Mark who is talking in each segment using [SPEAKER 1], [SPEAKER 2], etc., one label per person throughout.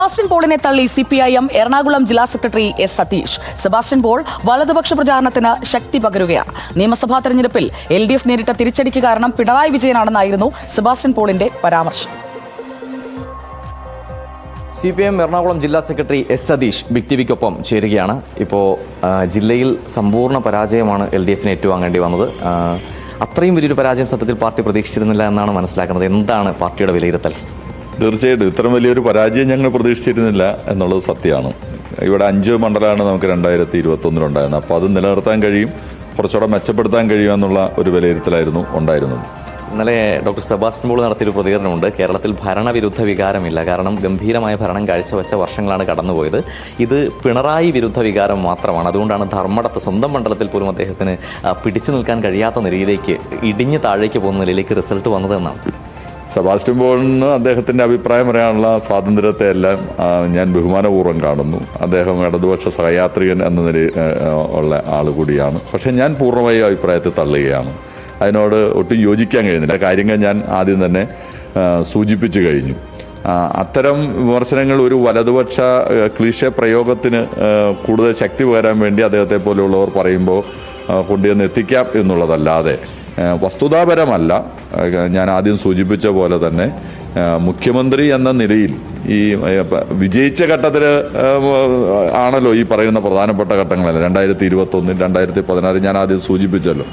[SPEAKER 1] Sebastian പോളിനെ തള്ളി CPIM Ernakulam ജില്ലാ secretary S Satheesh. Sebastian Paul വലതുപക്ഷ പ്രചാരണത്തിന് ശക്തി പകരുകയാണ്. നിയമസഭാ തെരഞ്ഞെടുപ്പിൽ LDF നേരിട്ട തിരിച്ചടിക്ക് കാരണം പിണറായി വിജയനാണെന്നായിരുന്നു സെബാസ്റ്റ്യൻ പോളിന്റെ പരാമർശം.
[SPEAKER 2] CPIM എറണാകുളം ജില്ലാ സെക്രട്ടറി എസ് സതീഷ് ബിഗ് ടിവിക്കൊപ്പം ചേരുകയാണ്. ഇപ്പോൾ ജില്ലയിൽ സമ്പൂർണ്ണ പരാജയമാണ് LDFന് ഏറ്റുവാങ്ങേണ്ടി വന്നത്. അത്രയും വലിയൊരു പരാജയം സത്യത്തിൽ പാർട്ടി പ്രതീക്ഷിച്ചിരുന്നില്ല എന്നാണ് മനസ്സിലാക്കുന്നത്. എന്താണ് പാർട്ടിയുടെ വിലയിരുത്തൽ?
[SPEAKER 3] തീർച്ചയായിട്ടും ഇത്രയും വലിയൊരു പരാജയം ഞങ്ങൾ പ്രതീക്ഷിച്ചിരുന്നില്ല എന്നുള്ളത് സത്യമാണ്. ഇവിടെ 5 മണ്ഡലമാണ് നമുക്ക് 2021 ഉണ്ടായിരുന്നത്. അപ്പോൾ അത് നിലനിർത്താൻ കഴിയും, കുറച്ചുകൂടെ മെച്ചപ്പെടുത്താൻ കഴിയും എന്നുള്ള ഒരു വിലയിരുത്തലായിരുന്നു ഉണ്ടായിരുന്നത്.
[SPEAKER 2] ഇന്നലെ ഡോക്ടർ സെബാസ്റ്റ്യൻ പോൾ നടത്തിയൊരു പ്രതികരണമുണ്ട്. കേരളത്തിൽ ഭരണവിരുദ്ധ വികാരമില്ല, കാരണം ഗംഭീരമായ ഭരണം കാഴ്ചവെച്ച വർഷങ്ങളാണ് കടന്നുപോയത്. ഇത് പിണറായി വിരുദ്ധ വികാരം മാത്രമാണ്. അതുകൊണ്ടാണ് ധർമ്മടത്ത് സ്വന്തം മണ്ഡലത്തിൽ പോലും അദ്ദേഹത്തിന് പിടിച്ചു നിൽക്കാൻ കഴിയാത്ത നിലയിലേക്ക് ഇടിഞ്ഞ് താഴേക്ക് പോകുന്ന നിലയിലേക്ക് റിസൾട്ട് വന്നതെന്നാണ്.
[SPEAKER 3] സെബാസ്റ്റ്യൻ പോളിന് അദ്ദേഹത്തിൻ്റെ അഭിപ്രായം പറയാനുള്ള സ്വാതന്ത്ര്യത്തെ എല്ലാം ഞാൻ ബഹുമാനപൂർവ്വം കാണുന്നു. അദ്ദേഹം ഇടതുപക്ഷ സഹയാത്രികൻ എന്ന നിലയിൽ ഉള്ള ആൾ കൂടിയാണ്. പക്ഷേ ഞാൻ പൂർണ്ണമായി അഭിപ്രായത്തെ തള്ളുകയാണ്. അതിനോട് ഒട്ടും യോജിക്കാൻ കഴിയുന്നില്ല. കാര്യങ്ങൾ ഞാൻ ആദ്യം തന്നെ സൂചിപ്പിച്ചു കഴിഞ്ഞു. അത്തരം വിമർശനങ്ങൾ ഒരു വലതുപക്ഷ ക്ലീഷേ പ്രയോഗത്തിന് കൂടുതൽ ശക്തി പകരാൻ വേണ്ടി അദ്ദേഹത്തെ പോലെയുള്ളവർ പറയുമ്പോൾ കൊണ്ടുവന്ന് എത്തിക്കാം എന്നുള്ളതല്ലാതെ വസ്തുതാപരമല്ല. ഞാൻ ആദ്യം സൂചിപ്പിച്ച പോലെ തന്നെ മുഖ്യമന്ത്രി എന്ന നിലയിൽ ഈ വിജയിച്ച ഘട്ടത്തിൽ ആണല്ലോ ഈ പറയുന്ന പ്രധാനപ്പെട്ട ഘട്ടങ്ങളല്ല. 2021, 2016 ഞാൻ ആദ്യം സൂചിപ്പിച്ചല്ലോ.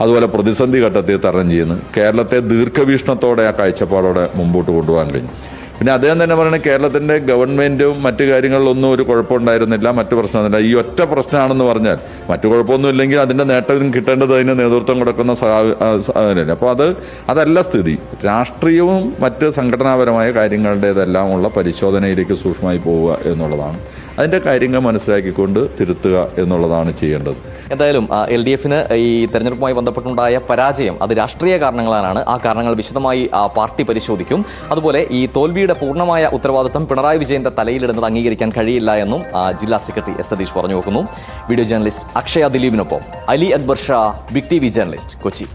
[SPEAKER 3] അതുപോലെ പ്രതിസന്ധി ഘട്ടത്തിൽ തരണം ചെയ്യുന്നു. കേരളത്തെ ദീർഘവീക്ഷണത്തോടെ ആ കാഴ്ചപ്പാടോടെ മുമ്പോട്ട് കൊണ്ടുപോകാൻ കഴിഞ്ഞു. പിന്നെ അദ്ദേഹം തന്നെ പറയുന്നത് കേരളത്തിൻ്റെ ഗവൺമെൻറ്റും മറ്റു കാര്യങ്ങളിലൊന്നും ഒരു കുഴപ്പമുണ്ടായിരുന്നില്ല, മറ്റു പ്രശ്നമൊന്നുമില്ല. ഈ ഒറ്റ പ്രശ്നമാണെന്ന് പറഞ്ഞാൽ മറ്റു കുഴപ്പമൊന്നും ഇല്ലെങ്കിൽ അതിൻ്റെ നേട്ടം കിട്ടേണ്ടത് അതിന് നേതൃത്വം കൊടുക്കുന്ന സാധനമല്ലേ. അപ്പോൾ അതല്ല സ്ഥിതി. രാഷ്ട്രീയവും മറ്റ് സംഘടനാപരമായ കാര്യങ്ങളുടേതെല്ലാം ഉള്ള പരിശോധനയിലേക്ക് സൂക്ഷ്മമായി പോവുക എന്നുള്ളതാണ്. അതിൻ്റെ കാര്യങ്ങൾ മനസ്സിലാക്കിക്കൊണ്ട് തിരുത്തുക എന്നുള്ളതാണ് ചെയ്യേണ്ടത്.
[SPEAKER 2] എന്തായാലും LDFന് ഈ തെരഞ്ഞെടുപ്പുമായി ബന്ധപ്പെട്ടുണ്ടായ പരാജയം അത് രാഷ്ട്രീയ കാരണങ്ങളാണ്. ആ കാരണങ്ങൾ വിശദമായി പാർട്ടി പരിശോധിക്കും. അതുപോലെ ഈ തോൽവിയുടെ പൂർണ്ണമായ ഉത്തരവാദിത്വം പിണറായി വിജയന്റെ തലയിലിടുന്നത് അംഗീകരിക്കാൻ കഴിയില്ല എന്നും ജില്ലാ സെക്രട്ടറി എസ് സതീഷ് പറഞ്ഞു വെക്കുന്നു. വീഡിയോ ജേർണലിസ്റ്റ് അക്ഷയ ദിലീപിനൊപ്പം Ali Akbar Shah, Big TV journalist, Kochi.